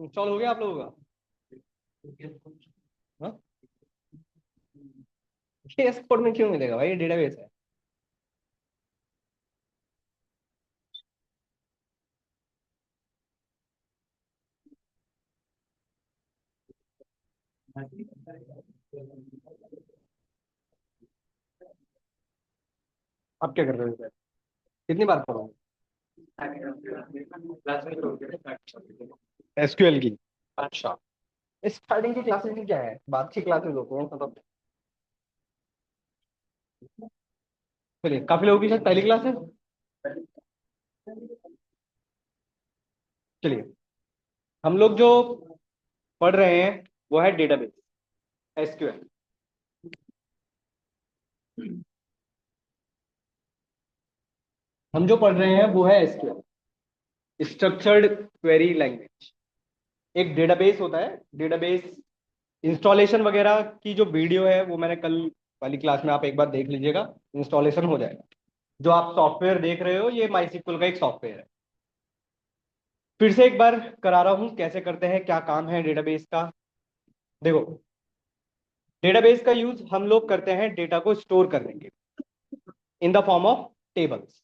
Install हो गया आप लोगों का? हाँ, केस कोड में क्यों मिलेगा भाई, ये डेटाबेस है। आप क्या कर रहे हो इधर? कितनी बार पढ़ोगे एसक्यूएल की? अच्छा, स्टार्टिंग की क्लासेस की क्या है, बात की क्लासेस होती हैं मतलब। चलिए, काफी लोगों की शायद पहली क्लास है। चलिए, हम लोग जो पढ़ रहे हैं वो है डेटाबेस, एसक्यूएल। हम जो पढ़ रहे हैं वो है एसक्यूएल, स्ट्रक्चर्ड क्वेरी लैंग्वेज। एक डेटाबेस होता है, डेटाबेस इंस्टॉलेशन वगैरह की जो वीडियो है वो मैंने कल वाली क्लास में, आप एक बार देख लीजिएगा, इंस्टॉलेशन हो जाएगा। जो आप सॉफ्टवेयर देख रहे हो ये माईसीक्वल का एक सॉफ्टवेयर है। फिर से एक बार करा रहा हूँ कैसे करते हैं, क्या काम है डेटाबेस का। देखो, डेटाबेस का यूज हम लोग करते हैं डेटा को स्टोर करने के, in the form of tables.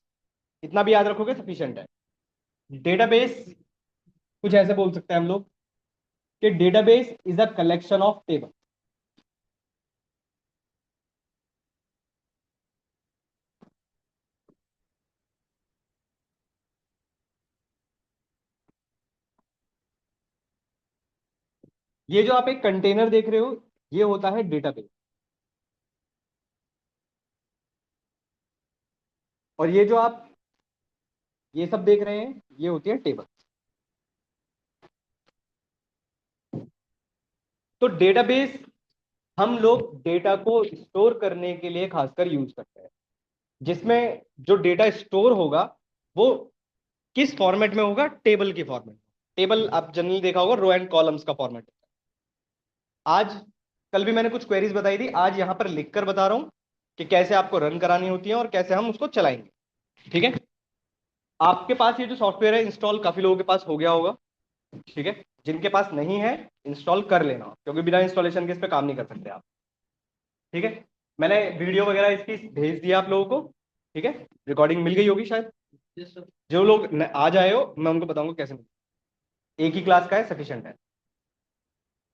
इतना भी याद रखोगे सफिशिएंट है। डेटाबेस कुछ ऐसे बोल सकते हैं हम लोग कि database is a collection of table. ये जो आप एक कंटेनर देख रहे हो ये होता है डेटाबेस, और ये जो आप ये सब देख रहे हैं ये होती है टेबल। तो डेटाबेस हम लोग डेटा को स्टोर करने के लिए खासकर यूज करते हैं, जिसमें जो डेटा स्टोर होगा वो किस फॉर्मेट में होगा, टेबल की फॉर्मेट। टेबल आप जनरली देखा होगा रो एंड कॉलम्स का फॉर्मेट। आज, कल भी मैंने कुछ क्वेरीज बताई थी, आज यहां पर लिखकर बता रहा हूं कि कैसे आपको रन करानी होती है और कैसे हम उसको चलाएंगे। ठीक है, आपके पास ये जो सॉफ्टवेयर है इंस्टॉल काफी लोगों के पास हो गया होगा। ठीक है, जिनके पास नहीं है इंस्टॉल कर लेना, क्योंकि बिना इंस्टॉलेशन के इस पे काम नहीं कर सकते आप। ठीक है, मैंने वीडियो वगैरह इसकी भेज दिया आप लोगों को। ठीक है, रिकॉर्डिंग मिल गई होगी शायद। जो लोग आ जाए हो मैं उनको बताऊंगा कैसे एक ही क्लास का है, सफिशिएंट है।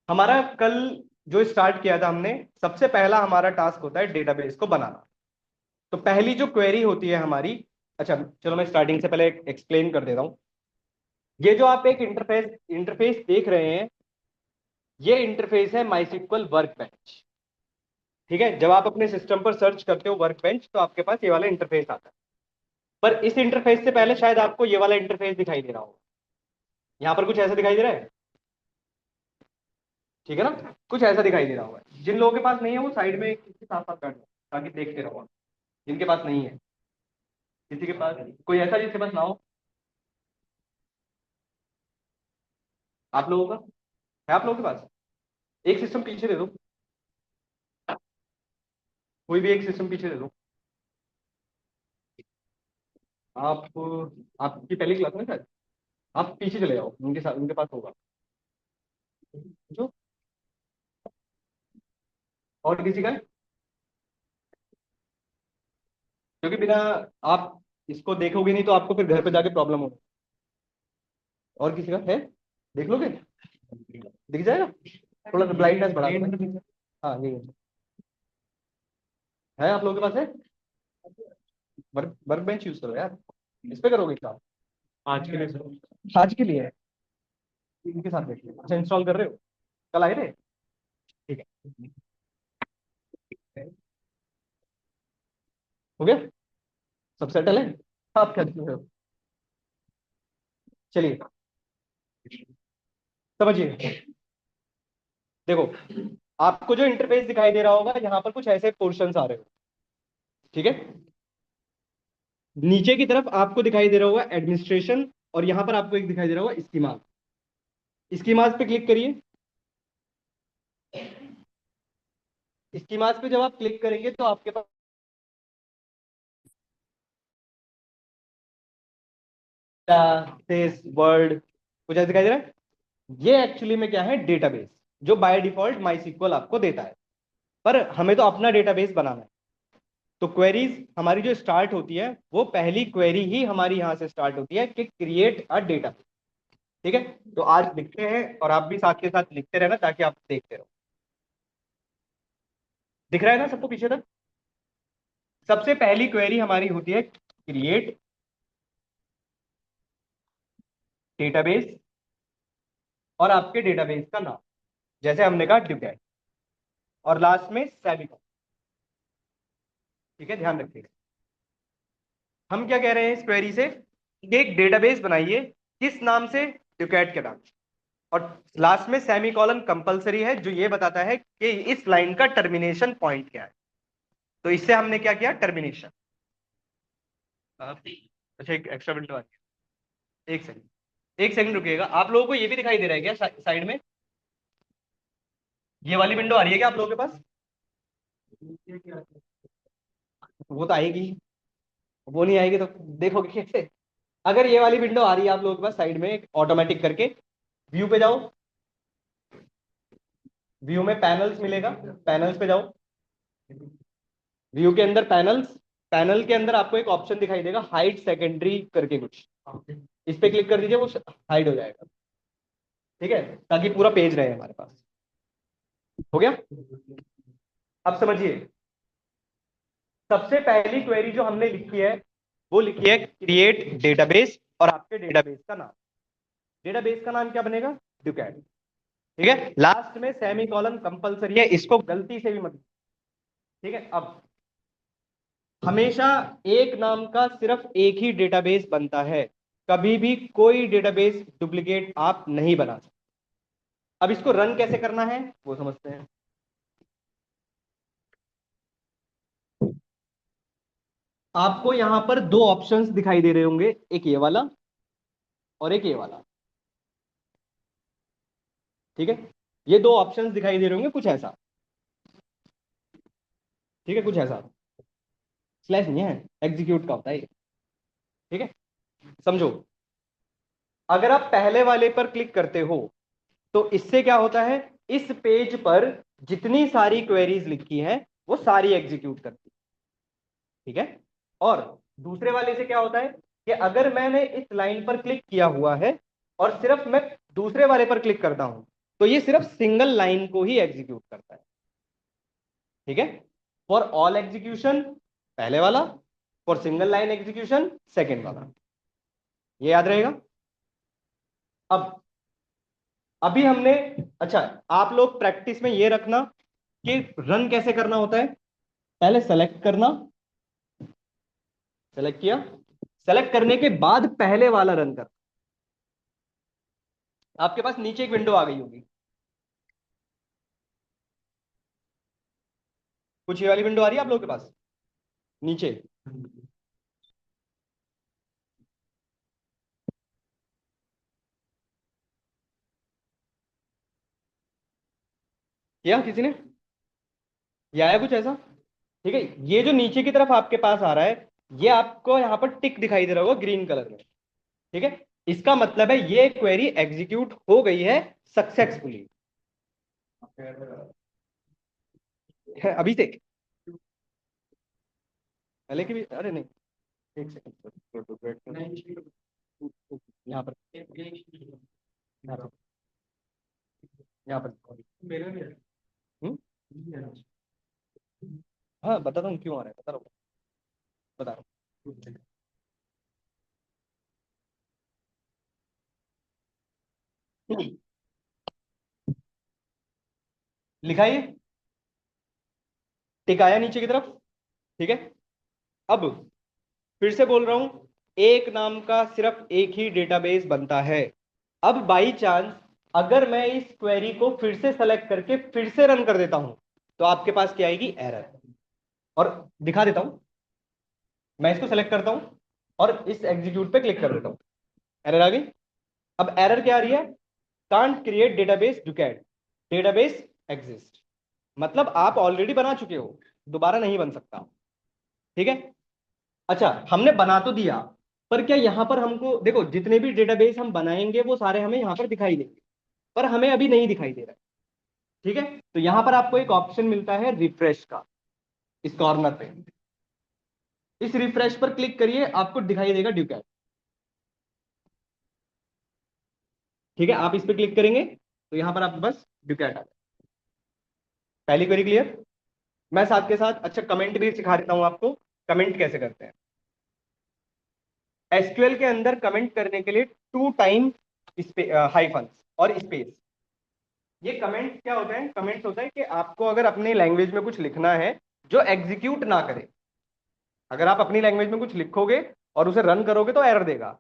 हमारा कल जो स्टार्ट किया था हमने, सबसे पहला हमारा टास्क होता है डेटाबेस को बनाना। तो पहली जो क्वेरी होती है हमारी, अच्छा चलो मैं स्टार्टिंग से पहले एक्सप्लेन कर देता हूँ। ये जो आप एक इंटरफेस इंटरफेस देख रहे हैं, ये इंटरफेस है माइस्क्ल वर्कबेंच। ठीक है, जब आप अपने सिस्टम पर सर्च करते हो वर्कबेंच तो आपके पास ये वाला इंटरफेस आता है। पर इस इंटरफेस से पहले शायद आपको ये वाला इंटरफेस दिखाई दे रहा होगा। यहाँ पर कुछ ऐसा दिखाई दे रहा है, ठीक है ना, कुछ ऐसा दिखाई दे रहा होगा। जिन लोगों के पास नहीं है वो साइड में किसी साथ साथ कर लो ताकि देखते रहो। जिनके पास नहीं है, किसी के पास कोई ऐसा जिसके पास ना हो, आप लोगों का है, आप लोगों के पास एक सिस्टम पीछे दे दो, कोई भी एक सिस्टम पीछे दे दो। आप, आपकी पहली क्लास में शायद, आप पीछे चले जाओ, उनके साथ उनके पास होगा जो, और किसी का है? क्योंकि बिना आप इसको देखोगे नहीं तो आपको फिर घर पे जाके प्रॉब्लम होगी। और किसी का है, देख लोगे, दिख जाएगा। थोड़ा सा ब्राइटनेस बढ़ा दो। हाँ यही है, आप लोगों के पास है। वर्क वर्क बेंच यूज करो यार, इस पे करोगे काम आज के लिए सर, आज के लिए है। इनके साथ बैठ लो। अच्छा, इंस्टॉल कर रहे हो, कल आए थे। ठीक है, हो गया, सब सेटल है। आप क्या कर रहे हो? चलिए समझिए। देखो, आपको जो इंटरफेस दिखाई दे रहा होगा यहाँ पर कुछ ऐसे पोर्शंस आ रहे हो। ठीक है, नीचे की तरफ आपको दिखाई दे रहा होगा एडमिनिस्ट्रेशन, और यहाँ पर आपको एक दिखाई दे रहा होगा स्कीमा। स्कीमास पे क्लिक करिए। स्कीमास पे जब आप क्लिक करेंगे तो आपके पास वर्ड कुछ ऐसा दिखाई दे रहा है। ये एक्चुअली में क्या है, डेटाबेस, जो बाय डिफॉल्ट माइस्क्ल आपको देता है, पर हमें तो अपना डेटाबेस बनाना है। तो क्वेरीज हमारी जो स्टार्ट होती है, वो पहली क्वेरी ही हमारी यहां से स्टार्ट होती है कि क्रिएट अ डेटाबेस। ठीक है, तो आज लिखते हैं और आप भी साथ के साथ लिखते रहना ताकि आप देखते रहो। दिख रहा है ना सबको पीछे तक? सबसे पहली क्वेरी हमारी होती है क्रिएट डेटाबेस और आपके डेटाबेस का नाम, जैसे हमने कहा ड्यूकैट, और लास्ट में सेमीकोलन। ठीक है, ध्यान रखिएगा। हम क्या कह रहे हैं इस क्वेरी से कि एक डेटाबेस बनाइए, किस नाम से, ड्यूकैट के नाम से, और लास्ट में सेमीकोलन कंपलसरी है, जो ये बताता है कि इस लाइन का टर्मिनेशन पॉइंट क्या है। तो इससे हमने क्या किया, टर्मिनेशन। अच्छा, एक एक्स्ट्रा विंडो आ गया, एक सेकंड, एक सेकंड रुकिएगा। आप लोगों को ये भी दिखाई दे रहा है क्या साइड में? ये वाली विंडो आ रही है क्या आप लोगों के पास? वो तो आएगी, वो नहीं आएगी तो देखोगे कैसे? अगर ये वाली विंडो आ रही है आप लोगों के पास साइड में ऑटोमेटिक करके, व्यू पे जाओ, व्यू में पैनल्स मिलेगा, पैनल्स पे जाओ, व्यू के अंदर पैनल्स, पैनल के अंदर आपको एक ऑप्शन दिखाई देगा हाइड सेकेंडरी करके कुछ, इस पे क्लिक कर दीजिए, वो हाइड हो जाएगा। ठीक है, ताकि पूरा पेज रहे हमारे पास। हो गया? अब समझिए, सबसे पहली क्वेरी जो हमने लिखी है वो लिखी है क्रिएट डेटाबेस और आपके डेटाबेस का नाम। डेटाबेस का नाम क्या बनेगा, ड्यूकैट। ठीक है, लास्ट में सेमी कॉलन कंपलसरी है, इसको गलती से भी मत। ठीक है, अब हमेशा एक नाम का सिर्फ एक ही डेटाबेस बनता है, कभी भी कोई डेटाबेस डुप्लीकेट आप नहीं बना सकते। अब इसको रन कैसे करना है वो समझते हैं। आपको यहां पर दो ऑप्शंस दिखाई दे रहे होंगे, एक ये वाला और एक ये वाला। ठीक है, ये दो ऑप्शंस दिखाई दे रहे होंगे कुछ ऐसा। ठीक है, कुछ ऐसा, स्लैश नहीं है, एग्जीक्यूट का होता है ये। ठीक है, समझो, अगर आप पहले वाले पर क्लिक करते हो तो इससे क्या होता है, इस पेज पर जितनी सारी क्वेरीज लिखी हैं वो सारी एग्जीक्यूट करती है। ठीक है, और दूसरे वाले से क्या होता है कि अगर मैंने इस लाइन पर क्लिक किया हुआ है और सिर्फ मैं दूसरे वाले पर क्लिक करता हूं तो ये सिर्फ सिंगल लाइन को ही एग्जीक्यूट करता है। ठीक है, फॉर ऑल एग्जीक्यूशन पहले वाला, for single line execution second वाला। ये याद रहेगा। अब अभी हमने, अच्छा, आप लोग प्रैक्टिस में ये रखना कि रन कैसे करना होता है। पहले सेलेक्ट करना, सेलेक्ट किया, सेलेक्ट करने के बाद पहले वाला रन कर। आपके पास नीचे एक विंडो आ गई होगी, कुछ ये वाली विंडो आ रही है आप लोगों के पास नीचे? किया किसी ने? ये आया कुछ ऐसा? ठीक है, ये जो नीचे की तरफ आपके पास आ रहा है, ये आपको यहाँ पर टिक दिखाई दे रहा होगा ग्रीन कलर में। ठीक है, इसका मतलब है ये क्वेरी एग्जीक्यूट हो गई है सक्सेसफुली। अभी से पहले की भी, अरे नहीं, एक सेकंड, यहाँ पर, यहाँ पर, यहाँ पर। हम्म? हाँ, बताता हूँ क्यों आ रहा है, बता रहा हूँ, बता रहा हूँ। लिखा है ये, टिक आया नीचे की तरफ। ठीक है, अब फिर से बोल रहा हूं, एक नाम का सिर्फ एक ही डेटाबेस बनता है। अब बाई चांस अगर मैं इस क्वेरी को फिर से सेलेक्ट करके फिर से रन कर देता हूं तो आपके पास क्या आएगी, एरर। और दिखा देता हूं, मैं इसको सेलेक्ट करता हूं और इस एग्जीक्यूट पे क्लिक कर देता हूं, एरर आ गई। अब एरर क्या आ रही है, can't create database ducat, database exist, मतलब आप ऑलरेडी बना चुके हो, दोबारा नहीं बन सकता। ठीक है, अच्छा, हमने बना तो दिया, पर क्या यहां पर हमको देखो, जितने भी डेटाबेस हम बनाएंगे वो सारे हमें यहां पर दिखाई देंगे। पर हमें अभी नहीं दिखाई दे रहा है। ठीक है, तो यहां पर आपको एक ऑप्शन मिलता है रिफ्रेश का, इस कॉर्नर पे। इस रिफ्रेश पर क्लिक करिए, आपको दिखाई देगा ड्यूकैट। ठीक है, आप इस पर क्लिक करेंगे तो यहां पर आपके पास ड्यूकैट आ जाए। पहली क्वेरी क्लियर। मैं साथ के साथ अच्छा कमेंट भी सिखा देता हूं आपको, कमेंट कैसे करते हैं। एसक्यूएल के अंदर कमेंट करने के लिए 2 टाइम हाइफन और स्पेस। ये कमेंट क्या होता है? कमेंट्स होता है कि आपको अगर अपनी लैंग्वेज में कुछ लिखना है जो एग्जीक्यूट ना करे। अगर आप अपनी लैंग्वेज में कुछ लिखोगे और उसे रन करोगे तो एरर देगा,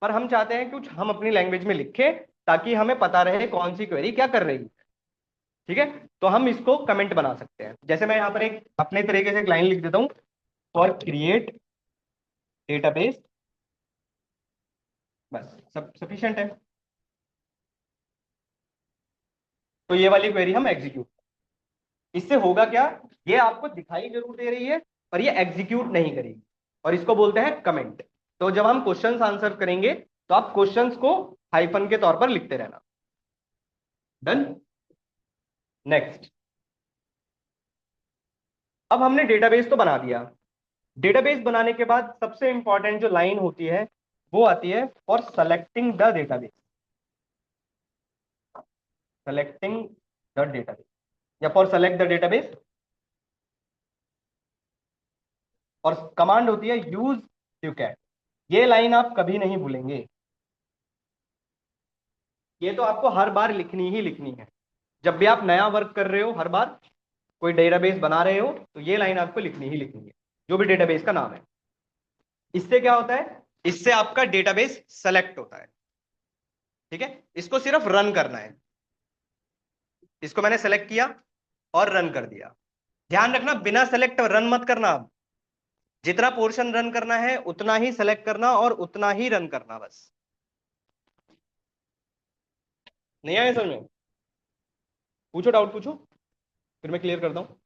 पर हम चाहते हैं कि कुछ हम अपनी लैंग्वेज में लिखें ताकि हमें पता रहे कौन सी क्वेरी क्या कर रही है। ठीक है, तो हम इसको कमेंट बना सकते हैं। जैसे मैं यहाँ पर एक अपने तरीके से एक लाइन लिख देता हूँ, फॉर क्रिएट डेटाबेस, बस सब सफिशिएंट है। तो ये वाली क्वेरी हम एग्जीक्यूट, इससे होगा क्या? ये आपको दिखाई जरूर दे रही है पर ये एग्जीक्यूट नहीं करेगी, और इसको बोलते हैं कमेंट। तो जब हम क्वेश्चंस आंसर करेंगे तो आप क्वेश्चंस को हाइफन के तौर पर लिखते रहना। डन। नेक्स्ट, अब हमने डेटाबेस तो बना दिया। डेटाबेस बनाने के बाद सबसे इंपॉर्टेंट जो लाइन होती है वो आती है for selecting the database. Selecting the database या फॉर सेलेक्ट द डेटाबेस, और कमांड होती है यूज ड्यूकैट। ये लाइन आप कभी नहीं भूलेंगे, ये तो आपको हर बार लिखनी ही लिखनी है। जब भी आप नया वर्क कर रहे हो, हर बार कोई डेटाबेस बना रहे हो तो ये लाइन आपको लिखनी ही लिखनी है, जो भी डेटाबेस का नाम है। इससे क्या होता है? इससे आपका डेटाबेस सेलेक्ट होता है। ठीक है, इसको सिर्फ रन करना है। इसको मैंने सेलेक्ट किया और रन कर दिया। ध्यान रखना, बिना सेलेक्ट रन मत करना। आप जितना पोर्शन रन करना है उतना ही सेलेक्ट करना और उतना ही रन करना, बस। नहीं आया समझ में? पूछो, डाउट पूछो, फिर मैं क्लियर करता हूँ।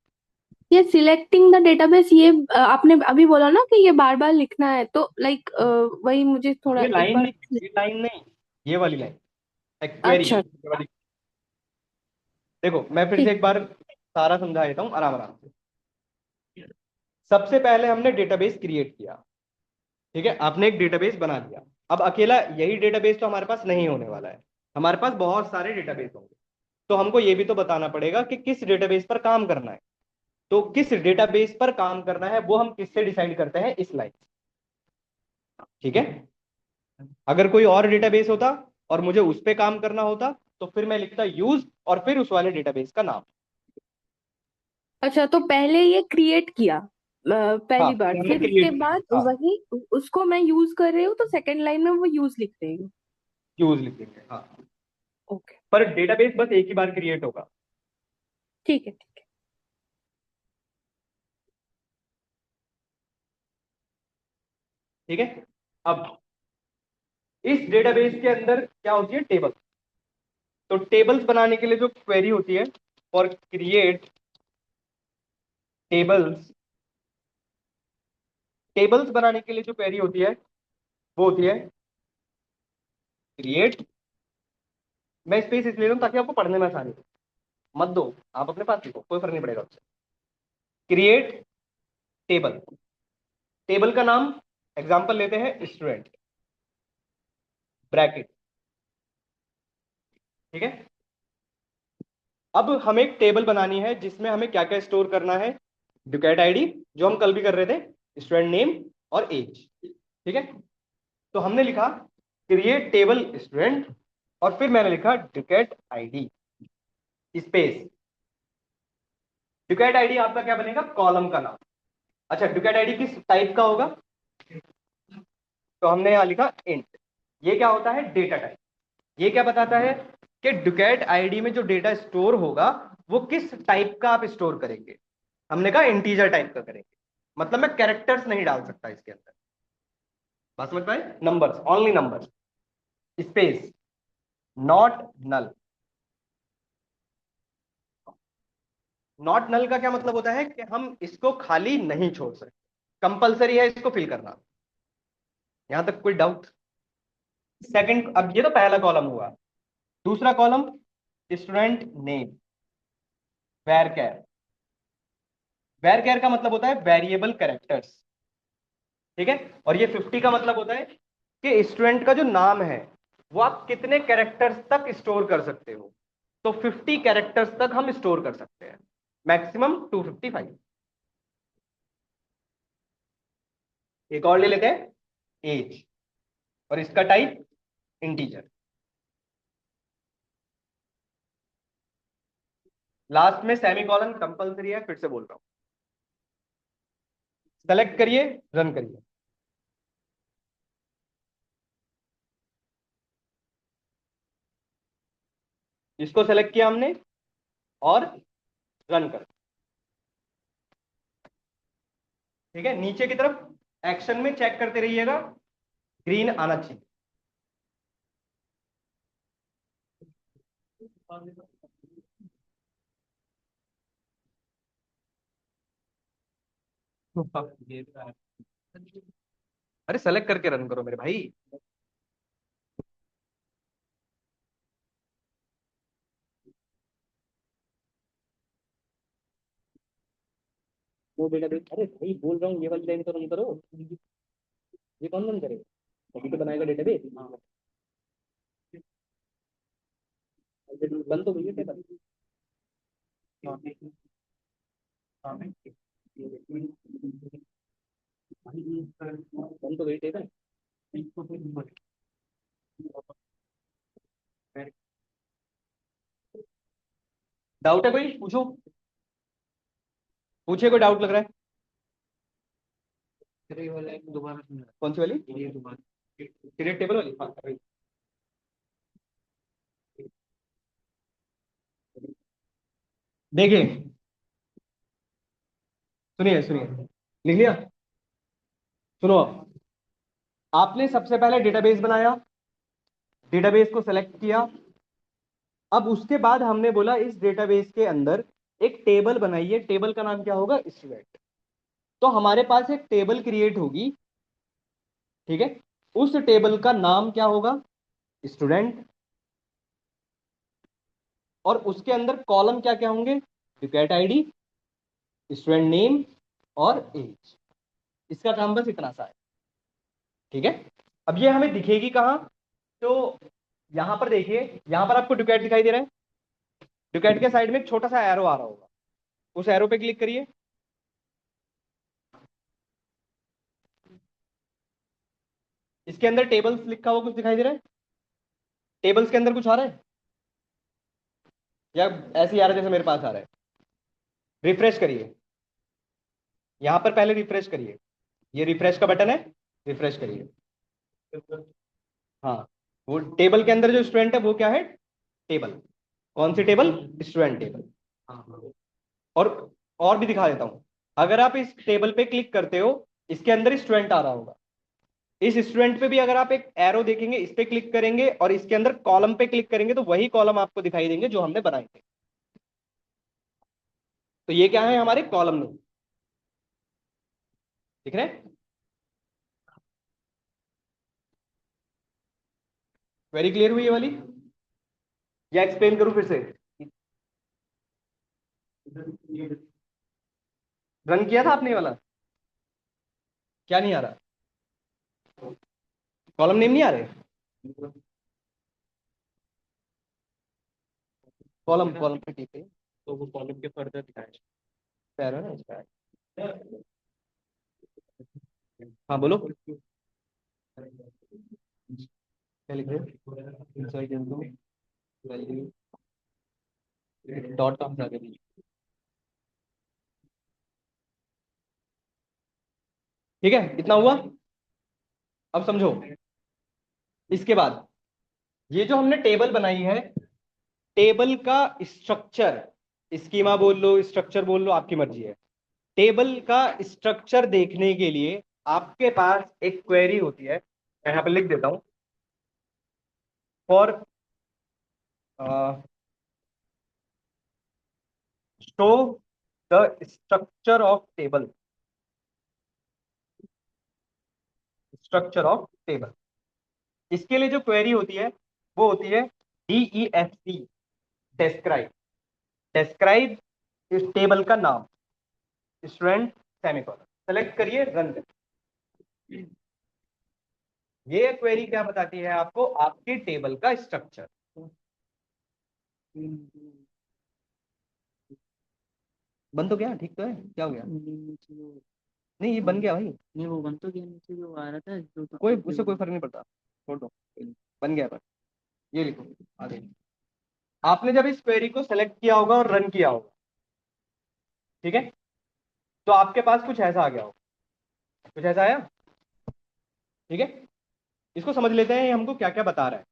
ये सिलेक्टिंग द डेटाबेस, ये आपने अभी बोला ना कि ये बार बार लिखना है, तो लाइक वही मुझे थोड़ा ये एक लाइन बार। नहीं, ये लाइन नहीं, ये वाली लाइन, एक क्वेरी अच्छा। वाली। देखो मैं फिर से ठीक। एक बार सारा समझा देता हूँ आराम आराम से। सबसे पहले हमने डेटाबेस क्रिएट किया। ठीक है, आपने एक डेटाबेस बना लिया। अब अकेला यही डेटाबेस तो हमारे पास नहीं होने वाला है, हमारे पास बहुत सारे डेटाबेस होंगे। तो हमको ये भी तो बताना पड़ेगा कि किस डेटाबेस पर काम करना है। तो किस डेटाबेस पर काम करना है वो हम किससे डिसाइड करते हैं? इस लाइन। ठीक है, अगर कोई और डेटाबेस होता और मुझे उस पर काम करना होता तो फिर मैं लिखता यूज और फिर उस वाले डेटाबेस का नाम। अच्छा, तो पहले ये क्रिएट किया हाँ, पहली बार, फिर हमने फिर उसके क्रिएट बाद किया। हाँ, वही उसको मैं यूज कर रही हूँ तो सेकंड लाइन में वो यूज लिख रही हूँ। यूज लिखेंगे, हाँ। ओके। पर डेटाबेस बस एक ही बार क्रिएट होगा। ठीक है, ठीक है। ठीक है, अब इस डेटाबेस के अंदर क्या होती है? टेबल। तो टेबल्स बनाने के लिए जो क्वेरी होती है, फॉर क्रिएट टेबल्स, टेबल्स बनाने के लिए जो क्वेरी होती है वो होती है क्रिएट। मैं स्पेस इसलिए ले रहा हूं ताकि आपको पढ़ने में आसानी हो। मत दो, आप अपने पास लिखो, कोई फर्क नहीं पड़ेगा उससे। क्रिएट टेबल, टेबल का नाम एग्जांपल लेते हैं स्टूडेंट, ब्रैकेट। ठीक है, अब हमें एक टेबल बनानी है जिसमें हमें क्या क्या स्टोर करना है? डुकेट आईडी, जो हम कल भी कर रहे थे, स्टूडेंट नेम और एज। ठीक है, तो हमने लिखा क्रिएट टेबल स्टूडेंट और फिर मैंने लिखा डुकेट आईडी स्पेस। डुकेट आईडी आपका क्या बनेगा? कॉलम का नाम। अच्छा, डुकेट आईडी किस टाइप का होगा? तो हमने यहां लिखा इंट। ये क्या होता है? Data type. ये क्या बताता है कि डुकेट आईडी में जो डेटा स्टोर होगा वो किस टाइप का आप स्टोर करेंगे। हमने कहा इंटीजर टाइप का करेंगे, मतलब मैं कैरेक्टर्स नहीं डाल सकता इसके अंदर। बात समझ पाए? Numbers, only numbers, space, not null. Not null का क्या मतलब होता है कि हम इसको खाली नहीं छोड़ सकते, कंपलसरी है इसको फिल करना। यहां तक कोई डाउट? सेकंड, अब ये तो पहला कॉलम हुआ। दूसरा कॉलम स्टूडेंट नेम वैर कैर। वैर कैर का मतलब होता है वेरिएबल कैरेक्टर्स, ठीक है। और ये 50 का मतलब होता है कि स्टूडेंट का जो नाम है वो आप कितने कैरेक्टर्स तक स्टोर कर सकते हो। तो 50 कैरेक्टर्स तक हम स्टोर कर सकते हैं, मैक्सिमम 255। एक और ले लेते हैं, एज, और इसका टाइप इंटीजर। लास्ट में सेमीकोलन कंपलसरी है, फिर से बोल रहा हूं। सेलेक्ट करिए, रन करिए। इसको सेलेक्ट किया हमने और रन कर, ठीक है। नीचे की तरफ एक्शन में चेक करते रहिएगा, ग्रीन आना चाहिए। अरे सेलेक्ट करके रन करो मेरे भाई। वो बेटा देख, अरे भाई बोल रहा हूँ ये वाली लाइन तो रन करो। ये कौन रन करे, अभी तो बनाएगा डेटाबेस। बंद तो हुई है टेबल। हाँ, हाँ। बंद तो गई टेबल। डाउट है कोई, पूछो। पूछे, कोई डाउट लग रहा है। ये वाला एक दोबारा सुना। कौन सी वाली, ये दोबारा क्रिएट टेबल वाली, हाँ अभी। देखिए, सुनिए सुनिए, लिख लिया। सुनो, आपने सबसे पहले डेटाबेस बनाया, डेटाबेस को सेलेक्ट किया। अब उसके बाद हमने बोला इस डेटाबेस के अंदर एक टेबल बनाइए, टेबल का नाम क्या होगा, स्टूडेंट। तो हमारे पास एक टेबल क्रिएट होगी, ठीक है। उस टेबल का नाम क्या होगा, स्टूडेंट। और उसके अंदर कॉलम क्या क्या होंगे, टिकट आईडी, स्टूडेंट नेम और एज। इसका काम बस इतना सा है, ठीक है। अब ये हमें दिखेगी कहाँ, तो यहां पर देखिए, यहां पर आपको डुकेट दिखाई दे रहा है। डुकेट के साइड में एक छोटा सा एरो आ रहा होगा, उस एरो पे क्लिक करिए। इसके अंदर टेबल्स लिखा हुआ कुछ दिखाई दे रहा है, टेबल्स के अंदर कुछ आ रहा है या ऐसे ही आ रहा है जैसे मेरे पास आ रहा है। रिफ्रेश करिए, यहां पर पहले रिफ्रेश करिए, ये रिफ्रेश का बटन है, रिफ्रेश करिए। हाँ, वो टेबल के अंदर जो स्टूडेंट है वो क्या है, टेबल। कौन सी टेबल, स्टूडेंट टेबल। और और भी दिखा देता हूं, अगर आप इस टेबल पे क्लिक करते हो, इसके अंदर स्टूडेंट आ रहा होगा। इस स्टूडेंट पे भी अगर आप एक एरो देखेंगे, इस पे क्लिक करेंगे और इसके अंदर कॉलम पे क्लिक करेंगे तो वही कॉलम आपको दिखाई देंगे जो हमने बनाए थे। तो ये क्या है, हमारे कॉलम में दिख रहे हैं। वेरी क्लियर हुई ये वाली, या एक्सप्लेन करूं फिर से। रन किया था आपने ये वाला, क्या नहीं आ रहा, कॉलम नेम नहीं आ रहे। कॉलम कॉलम पे क्लिक करिए, तो वो कॉलम के फर्दर दिखाएगा, पैरा ना इसका। हाँ बोलो, क्या लिख रहे हो, inside into value, dot com से आगे दीजिए, ठीक है। इतना हुआ, अब समझो। इसके बाद ये जो हमने टेबल बनाई है, टेबल का स्ट्रक्चर, स्कीमा बोल लो, स्ट्रक्चर बोल लो, आपकी मर्जी है। टेबल का स्ट्रक्चर देखने के लिए आपके पास एक क्वेरी होती है, मैं यहां पर लिख देता हूं, for show the structure of table, structure of table. इसके लिए जो क्वेरी होती है वो होती है DEFT, डिस्क्राइब, डिस्क्राइब इस टेबल का नाम, स्टूडेंट सेमीकोलन, सेलेक्ट करिए, रन करिए। ये क्वेरी क्या बताती है आपको, आपकी टेबल का स्ट्रक्चर। बन तो गया, ठीक तो है, क्या हो गया? नहीं ये बन गया भाई, नहीं वो बन तो गया, नीचे जो आ रहा था जो तो कोई उससे कोई फर्क नहीं पड़ता, छोड़ दो, बन गया। पर ये लिखो आगे, आपने जब इस क्वेरी को सेलेक्ट किया होगा और रन किया होगा, ठीक है, तो आपके पास कुछ ऐसा आ गया होगा, कुछ ऐसा आया, ठीक है। इसको समझ लेते हैं ये हमको क्या क्या बता रहा है।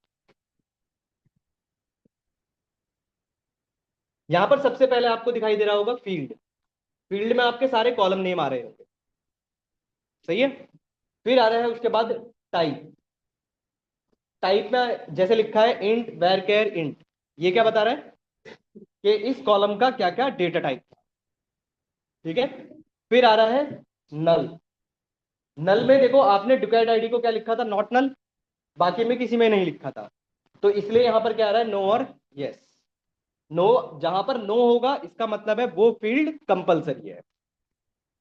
यहां पर सबसे पहले आपको दिखाई दे रहा होगा फील्ड, फील्ड में आपके सारे कॉलम नेम आ रहे होंगे, सही है। फिर आ रहा है उसके बाद टाइप, टाइप में जैसे लिखा है इंट वैर इंट, ये क्या बता रहा है कि इस कॉलम का क्या क्या डेटा टाइप था, ठीक है। फिर आ रहा है नल, नल में देखो आपने डुकेट आईडी को क्या लिखा था, नॉट नल, बाकी में किसी में नहीं लिखा था, तो इसलिए यहां पर क्या आ रहा है, नो और यस। नो, जहां पर नो होगा इसका मतलब है वो फील्ड कंपलसरी है,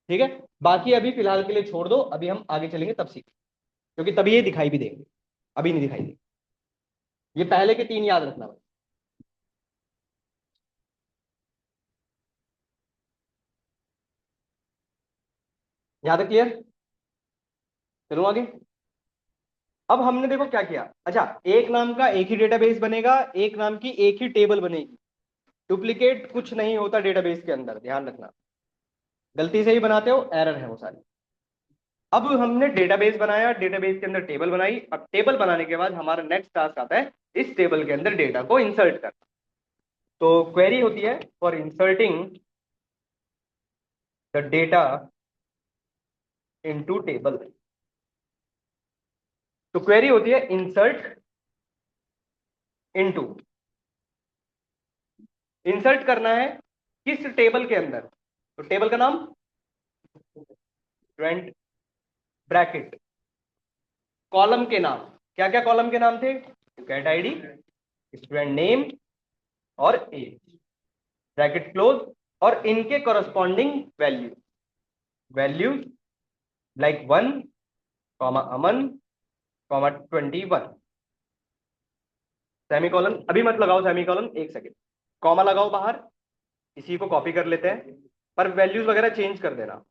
ठीक है। बाकी अभी फिलहाल के लिए छोड़ दो, अभी हम आगे चलेंगे तब सीखेंगे, क्योंकि तभी ये दिखाई भी देंगे, अभी नहीं दिखाई देंगे। ये पहले के 3 याद रखना भाई। यहां तक क्लियर, चलो आगे। अब हमने देखो क्या किया, अच्छा एक नाम का एक ही डेटाबेस बनेगा, एक नाम की एक ही टेबल बनेगी, डुप्लीकेट कुछ नहीं होता डेटाबेस के अंदर, ध्यान रखना, गलती से ही बनाते हो एरर है वो सारी। अब हमने डेटाबेस बनाया, डेटाबेस के अंदर टेबल बनाई, अब टेबल बनाने के बाद हमारा नेक्स्ट टास्क आता है इस टेबल के अंदर डेटा को इंसर्ट करना। तो क्वेरी होती है for inserting the data into table. तो क्वेरी होती है इंसर्ट इनटू, इंसर्ट करना है किस टेबल के अंदर, तो टेबल का नाम स्टूडेंट ब्रैकेट, कॉलम के नाम, क्या क्या कॉलम के नाम थे, कैट आईडी, स्टूडेंट नेम और एज, ब्रैकेट क्लोज, और इनके corresponding value, value like 1 comma Aman comma 21, semicolon, अभी मत लगाओ सेमीकोलन, एक सेकेंड, कॉमा लगाओ बाहर, इसी को कॉपी कर लेते हैं, पर वैल्यूज वगैरह चेंज कर देना।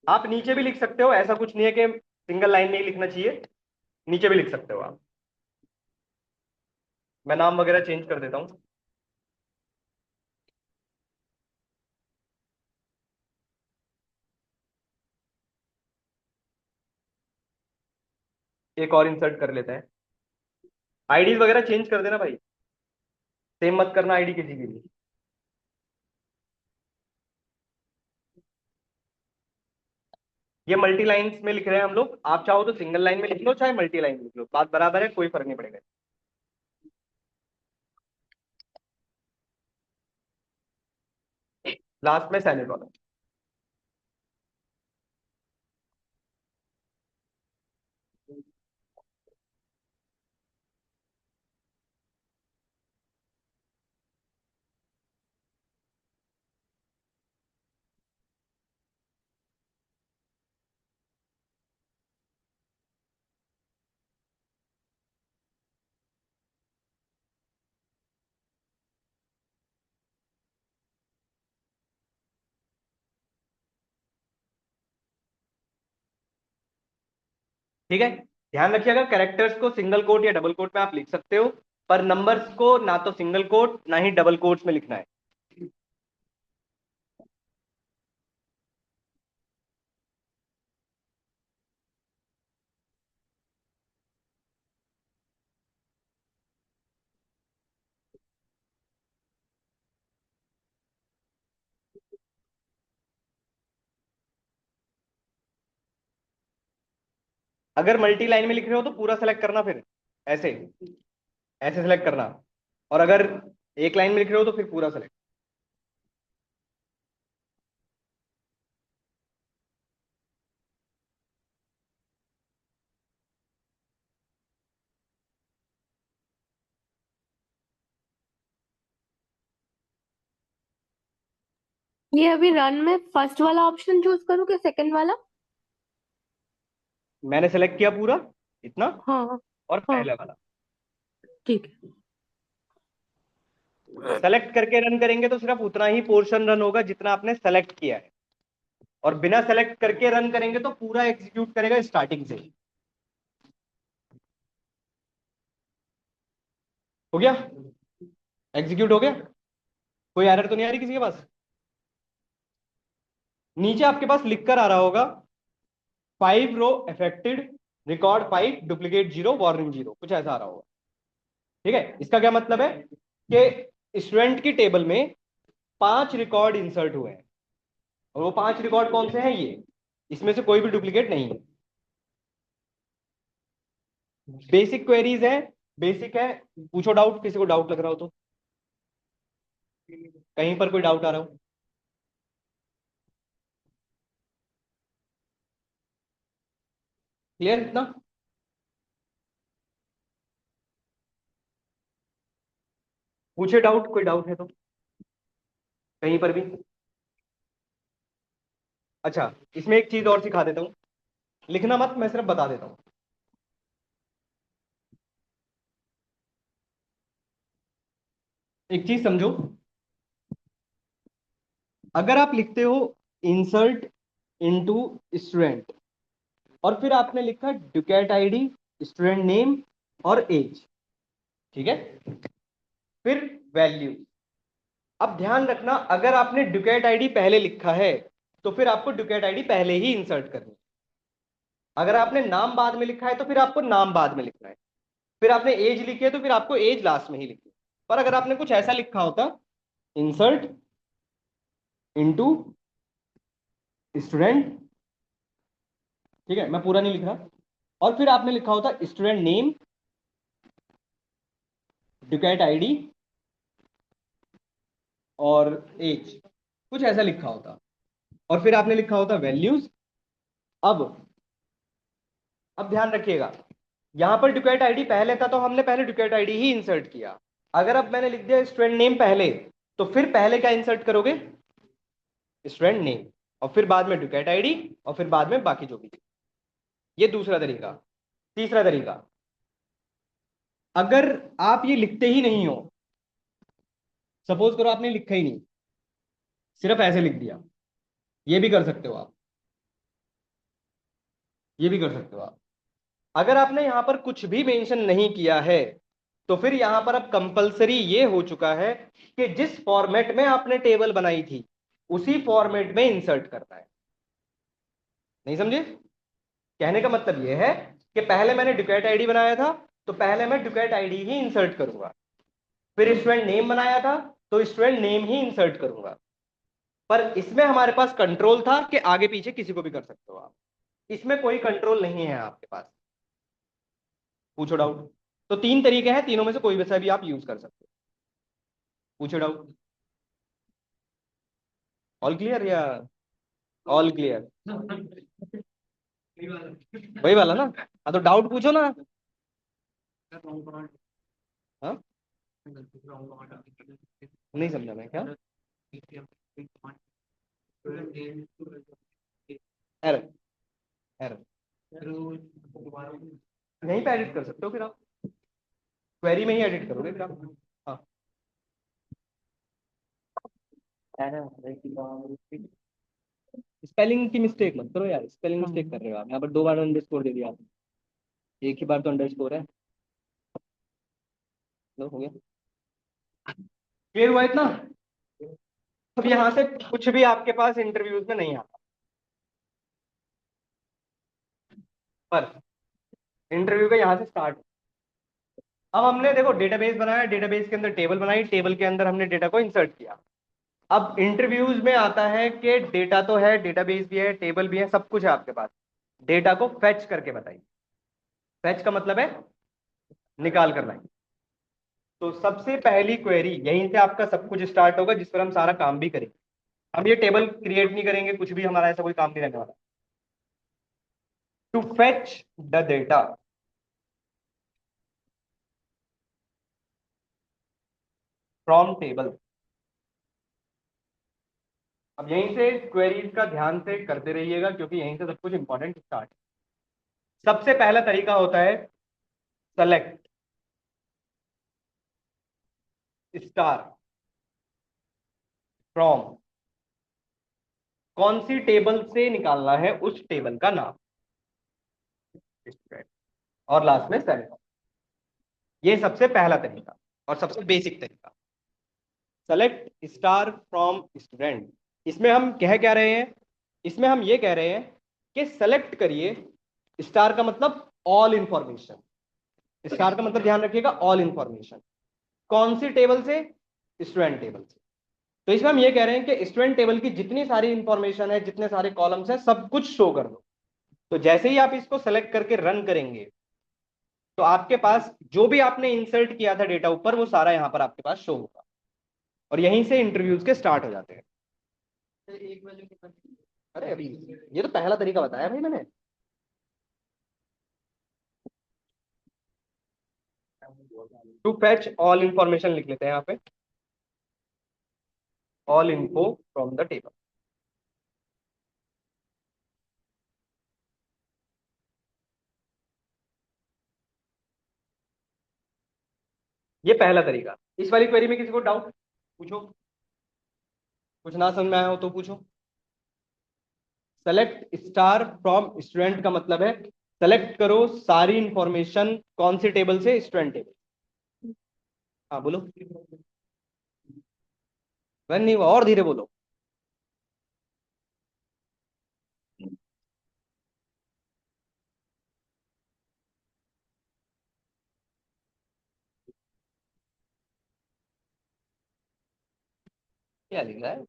आप नीचे भी लिख सकते हो, ऐसा कुछ नहीं है कि सिंगल लाइन में ही लिखना चाहिए, नीचे भी लिख सकते हो आप, मैं नाम वगैरह चेंज कर देता हूं। एक और इंसर्ट कर लेते हैं, आईडीज वगैरह चेंज कर देना भाई, सेम मत करना आईडी किसी की भी। ये मल्टी लाइंस में लिख रहे हैं हम लोग, आप चाहो तो सिंगल लाइन में लिख लो चाहे मल्टी लाइन में लिख लो, बात बराबर है, कोई फर्क नहीं पड़ेगा। लास्ट में सेमीकोलन, ठीक है। ध्यान रखिएगा कैरेक्टर्स को सिंगल कोट या डबल कोट में आप लिख सकते हो, पर नंबर्स को ना तो सिंगल कोट ना ही डबल कोट्स में लिखना है। अगर मल्टी लाइन में लिख रहे हो तो पूरा सेलेक्ट करना, फिर ऐसे ऐसे सेलेक्ट करना, और अगर एक लाइन में लिख रहे हो तो फिर पूरा सेलेक्ट। ये अभी रन में फर्स्ट वाला ऑप्शन चूज करूँ कि सेकंड वाला? मैंने सेलेक्ट किया पूरा इतना, हाँ। और हाँ, पहले वाला ठीक है। सेलेक्ट करके रन करेंगे तो सिर्फ उतना ही पोर्शन रन होगा जितना आपने सेलेक्ट किया है, और बिना सेलेक्ट करके रन करेंगे तो पूरा एग्जीक्यूट करेगा स्टार्टिंग से ही। हो गया? एग्जीक्यूट हो गया? कोई एरर तो नहीं आ रही किसी के पास? नीचे आपके पास लिख कर आ रहा होगा 5 row affected, record 5, duplicate 0, warning 0, कुछ ऐसा आ रहा होगा। ठीक है, इसका क्या मतलब है कि स्टूडेंट की टेबल में 5 रिकॉर्ड इंसर्ट हुए हैं, और वो 5 रिकॉर्ड कौन से हैं? ये, इसमें से कोई भी डुप्लीकेट नहीं है। बेसिक क्वेरीज है, बेसिक है। पूछो डाउट, किसी को डाउट लग रहा हो तो, कहीं पर कोई डाउट आ रहा हो? क्लियर इतना? पूछे डाउट, कोई डाउट है तो कहीं पर भी। अच्छा, इसमें एक चीज और सिखा देता हूँ, लिखना मत, मैं सिर्फ बता देता हूँ। एक चीज समझो, अगर आप लिखते हो इंसर्ट इनटू स्टूडेंट, और फिर आपने लिखा डुकेट आईडी, स्टूडेंट नेम और एज, ठीक है, फिर वैल्यू। अब ध्यान रखना, अगर आपने डुकेट आईडी पहले लिखा है तो फिर आपको डुकेट आईडी पहले ही इंसर्ट करनी है। अगर आपने नाम बाद में लिखा है तो फिर आपको नाम बाद में लिखना है। फिर आपने एज लिखी है तो फिर आपको एज लास्ट में ही लिखनी है। पर अगर आपने कुछ ऐसा लिखा होता, इंसर्ट इनटू स्टूडेंट, ठीक है, मैं पूरा नहीं लिख रहा, और फिर आपने लिखा होता स्टूडेंट नेम, डुकेट आईडी और एज, कुछ ऐसा लिखा होता, और फिर आपने लिखा होता वैल्यूज। अब अब ध्यान रखिएगा, यहां पर डुकेट आईडी पहले था तो हमने पहले डुकेट आईडी ही इंसर्ट किया। अगर अब मैंने लिख दिया स्टूडेंट नेम पहले, तो फिर पहले क्या इंसर्ट करोगे? स्टूडेंट नेम, और फिर बाद में डुकेट आईडी, और फिर बाद में बाकी जो भी। ये दूसरा तरीका। तीसरा तरीका, अगर आप ये लिखते ही नहीं हो, सपोज करो आपने लिखा ही नहीं, सिर्फ ऐसे लिख दिया, ये भी कर सकते हो आप, ये भी कर सकते हो आप। अगर आपने यहां पर कुछ भी मेंशन नहीं किया है, तो फिर यहां पर अब कंपलसरी ये हो चुका है कि जिस फॉर्मेट में आपने टेबल बनाई थी उसी फॉर्मेट में इंसर्ट करना है। नहीं समझे? कहने का मतलब यह है कि पहले मैंने डुकेट आईडी बनाया था तो पहले मैं डुकेट आईडी ही इंसर्ट करूंगा, फिर स्टूडेंट नेम बनाया था तो स्टूडेंट नेम ही इंसर्ट करूंगा। पर इसमें हमारे पास कंट्रोल था कि आगे पीछे किसी को भी कर सकते हो आप, इसमें कोई कंट्रोल नहीं है आपके पास। पूछो डाउट। तो 3 तरीके हैं, तीनों में से कोई वैसा भी आप यूज कर सकते हो। पूछो डाउट। ऑल क्लियर या ऑल क्लियर? वही वाला ना? हाँ तो डाउट पूछो ना। हाँ, नहीं समझा मैं क्या। एरर, एरर यहीं पे एडिट कर सकते हो फिर आप, क्वेरी में ही एडिट करोगे फिर आप। हाँ, स्पेलिंग की मिस्टेक मत करो यार, स्पेलिंग मिस्टेक कर रहे हो आप, यहाँ पर 2 बार अंडरस्कोर दे दिया आपने, एक ही बार तो अंडरस्कोर है। लो, हो गया? क्लियर हुआ इतना? अब यहाँ से कुछ भी आपके पास इंटरव्यूज में नहीं आता, पर इंटरव्यू का यहाँ से स्टार्ट। अब हमने देखो डेटाबेस बनाया, डेटाबेस के अंदर टेबल बनाई, टेबल के अंदर हमने डेटा को इंसर्ट किया। अब इंटरव्यूज में आता है कि डेटा तो है, डेटाबेस भी है, टेबल भी है, सब कुछ है आपके पास, डेटा को फेच करके बताइए। फेच का मतलब है निकाल कर लाइए। तो सबसे पहली क्वेरी यहीं से आपका सब कुछ स्टार्ट होगा, जिस पर हम सारा काम भी करेंगे। हम ये टेबल क्रिएट नहीं करेंगे, कुछ भी हमारा ऐसा कोई काम नहीं रहने वाला। To fetch the data from table, अब यहीं से क्वेरीज का ध्यान से करते रहिएगा, क्योंकि यहीं से सब कुछ इंपॉर्टेंट स्टार्ट। सबसे पहला तरीका होता है सेलेक्ट स्टार फ्रॉम। कौन सी टेबल से निकालना है उस टेबल का नाम, और लास्ट में सेलेक्ट। ये सबसे पहला तरीका और सबसे बेसिक तरीका, सेलेक्ट स्टार फ्रॉम स्टूडेंट। इसमें हम कह क्या रहे हैं, इसमें हम ये कह रहे हैं कि सेलेक्ट करिए, स्टार का मतलब ऑल इंफॉर्मेशन, स्टार का मतलब ध्यान रखिएगा ऑल इंफॉर्मेशन। कौन सी टेबल से, स्टूडेंट टेबल से। तो इसमें हम ये कह रहे हैं कि स्टूडेंट टेबल की जितनी सारी इंफॉर्मेशन है, जितने सारे कॉलम्स है, सब कुछ शो कर दो। तो जैसे ही आप इसको सेलेक्ट करके रन करेंगे, तो आपके पास जो भी आपने इंसर्ट किया था डेटा ऊपर, वो सारा यहां पर आपके पास शो होगा, और यहीं से इंटरव्यूज के स्टार्ट हो जाते हैं। एक वाले के पास अरे अभी ये तो पहला तरीका बताया भाई मैंने। टू फैच ऑल इंफॉर्मेशन लिख लेते हैं यहाँ पे, all info from the table. ये पहला तरीका। इस वाली क्वेरी में किसी को डाउट पूछो, कुछ ना समझ में आया हो तो पूछो। सेलेक्ट स्टार फ्रॉम स्टूडेंट का मतलब है सेलेक्ट करो सारी इंफॉर्मेशन, कौन सी टेबल से, स्टूडेंट टेबल। हाँ बोलो, रन नहीं हुआ, और धीरे बोलो। क्या लिख रहा है,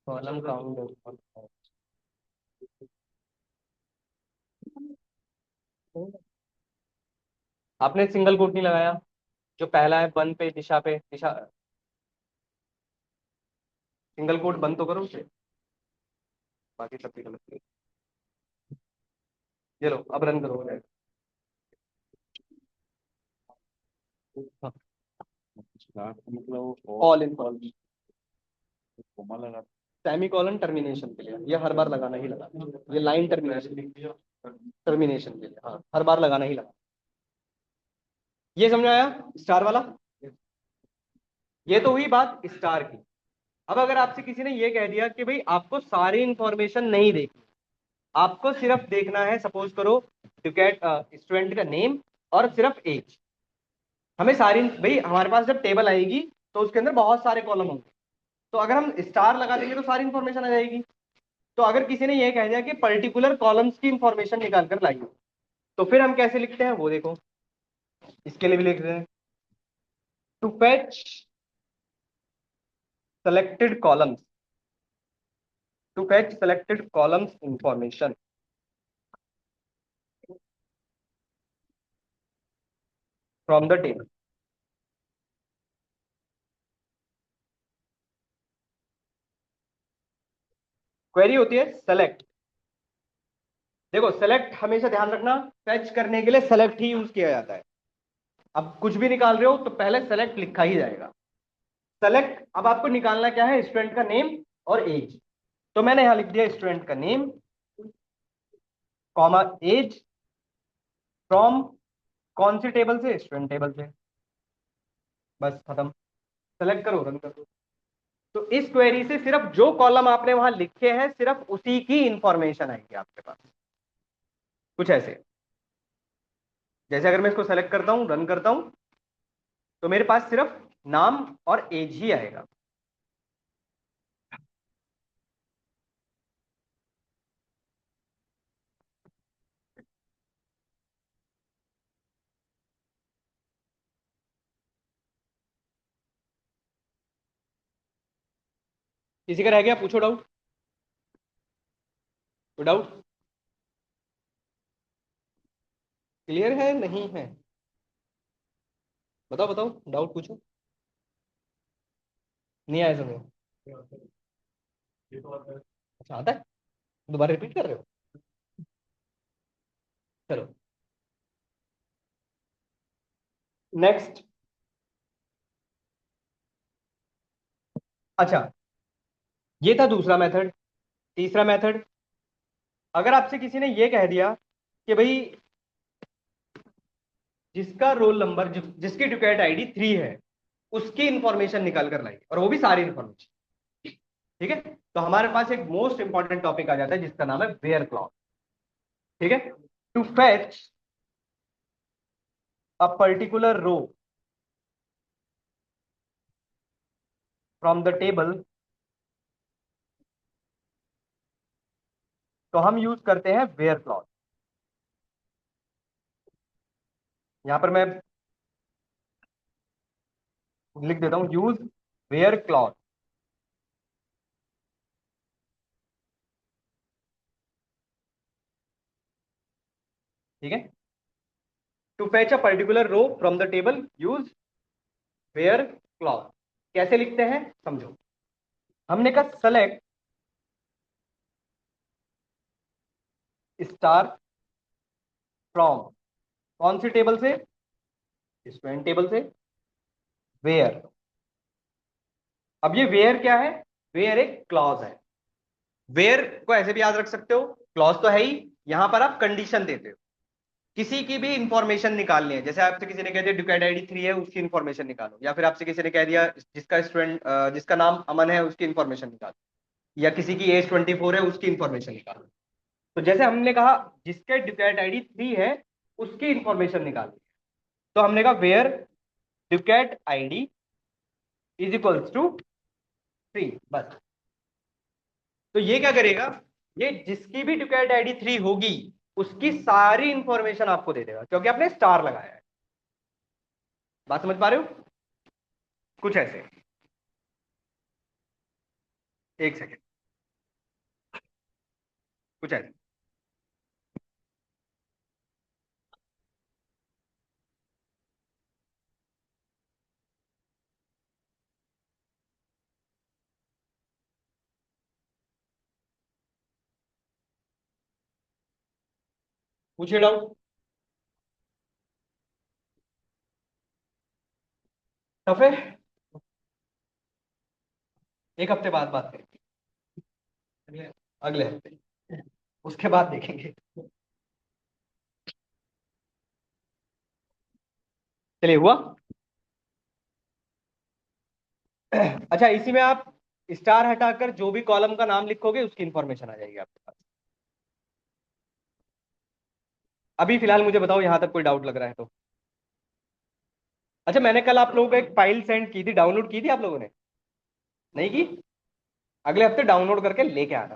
कॉलम काउंट। आपने सिंगल कोट नहीं लगाया, जो पहला है वन पे, दिशा पे, दिशा सिंगल कोट बंद तो करो उसे, बाकी सब भी गलत है। ये लो, अब रन करो, हो जाएगा। हाँ, मतलब ऑल इन ऑल, कोमा लगा सेमी कॉलन टर्मिनेशन के लिए, ये हर बार लगाना ही लगाना, ये लाइन टर्मिनेशन, टर्मिनेशन के लिए हाँ हर बार लगाना ही लगाना। ये समझ में आया स्टार वाला। ये तो हुई बात स्टार की। अब अगर आपसे किसी ने ये कह दिया कि भाई आपको सारी इंफॉर्मेशन नहीं देखनी, आपको सिर्फ देखना है, सपोज करो टू गेट स्टूडेंट का नेम और सिर्फ एज। हमें सारी, भाई हमारे पास जब टेबल आएगी तो उसके अंदर बहुत सारे कॉलम होंगे, तो अगर हम स्टार लगा देंगे तो सारी इंफॉर्मेशन आ जाएगी। तो अगर किसी ने ये कह दिया कि पर्टिकुलर कॉलम्स की इंफॉर्मेशन निकाल कर लाइए, तो फिर हम कैसे लिखते हैं वो देखो, इसके लिए भी लिख रहे हैं to fetch selected columns, to fetch selected columns information from the table। Query होती है सेलेक्ट। देखो सेलेक्ट हमेशा ध्यान रखना, फैच करने के लिए सेलेक्ट ही यूज किया जाता है। अब कुछ भी निकाल रहे हो तो पहले सेलेक्ट लिखा ही जाएगा। सेलेक्ट, अब आपको निकालना क्या है, स्टूडेंट का नेम और एज। तो मैंने यहां लिख दिया स्टूडेंट का नेम कॉमा एज फ्रॉम कौन सी टेबल से, स्टूडेंट टेबल से। बस खत्म, सेलेक्ट करो, रन करो। तो इस क्वेरी से सिर्फ जो कॉलम आपने वहां लिखे हैं, सिर्फ उसी की इंफॉर्मेशन आएगी आपके पास। कुछ ऐसे, जैसे अगर मैं इसको सेलेक्ट करता हूं, रन करता हूं, तो मेरे पास सिर्फ नाम और एज ही आएगा। किसी का रह गया, पूछो डाउट, कोई डाउट क्लियर है नहीं है, बताओ बताओ, डाउट पूछो। नहीं आया समझ, अच्छा आता है, दोबारा रिपीट कर रहे हो, चलो नेक्स्ट। अच्छा, ये था दूसरा मेथड। तीसरा मेथड, अगर आपसे किसी ने ये कह दिया कि भाई जिसका रोल नंबर जिसकी डुकेट आईडी 3 है उसकी इंफॉर्मेशन निकाल कर लाइए, और वो भी सारी इंफॉर्मेशन। ठीक है, तो हमारे पास एक मोस्ट इंपॉर्टेंट टॉपिक आ जाता है जिसका नाम है वेयर क्लॉज। ठीक है, to fetch a particular row from the table, तो हम यूज करते हैं वेयर क्लॉज। यहां पर मैं लिख देता हूं, यूज वेयर क्लॉज। ठीक है, to fetch a particular row from the table use where clause. कैसे लिखते हैं समझो। हमने कहा सेलेक्ट स्टार फ्रॉम, कौन सी टेबल से, स्टूडेंट टेबल से, वेयर। अब ये वेयर क्या है, वेयर एक क्लॉज है। वेयर को ऐसे भी याद रख सकते हो, क्लॉज तो है ही, यहां पर आप कंडीशन देते हो। किसी की भी इंफॉर्मेशन निकालनी है, जैसे आपसे किसी ने कह दिया डुकेट आईडी 3 है उसकी इंफॉर्मेशन निकालो, या फिर आपसे किसी ने कह दिया जिसका स्टूडेंट जिसका नाम अमन है उसकी इंफॉर्मेशन निकालो, या किसी की एज 24 है उसकी इंफॉर्मेशन निकालो। तो जैसे हमने कहा जिसके डुकेट आईडी 3 है उसकी इंफॉर्मेशन निकालो, तो हमने कहा where ducat ID is equals to 3, बस। तो ये क्या करेगा, ये जिसकी भी डुकेट आईडी 3 होगी उसकी सारी इंफॉर्मेशन आपको दे देगा, क्योंकि आपने स्टार लगाया है। बात समझ पा रहे हो, कुछ ऐसे। एक सेकेंड, कुछ ऐसे। पूछिए डाउट। टफ है, एक हफ्ते बाद बात करेंगे, अगले हफ्ते, उसके बाद देखेंगे। चलिए, हुआ। अच्छा, इसी में आप स्टार हटाकर जो भी कॉलम का नाम लिखोगे उसकी इंफॉर्मेशन आ जाएगी आपके पास। अभी फिलहाल मुझे बताओ यहां तक कोई डाउट लग रहा है तो। अच्छा, मैंने कल आप लोगों को एक फाइल सेंड की थी, डाउनलोड की थी आप लोगों ने, नहीं की? अगले हफ्ते डाउनलोड करके लेके आना,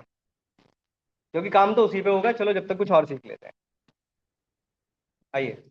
क्योंकि काम तो उसी पे होगा। चलो जब तक कुछ और सीख लेते हैं, आइए।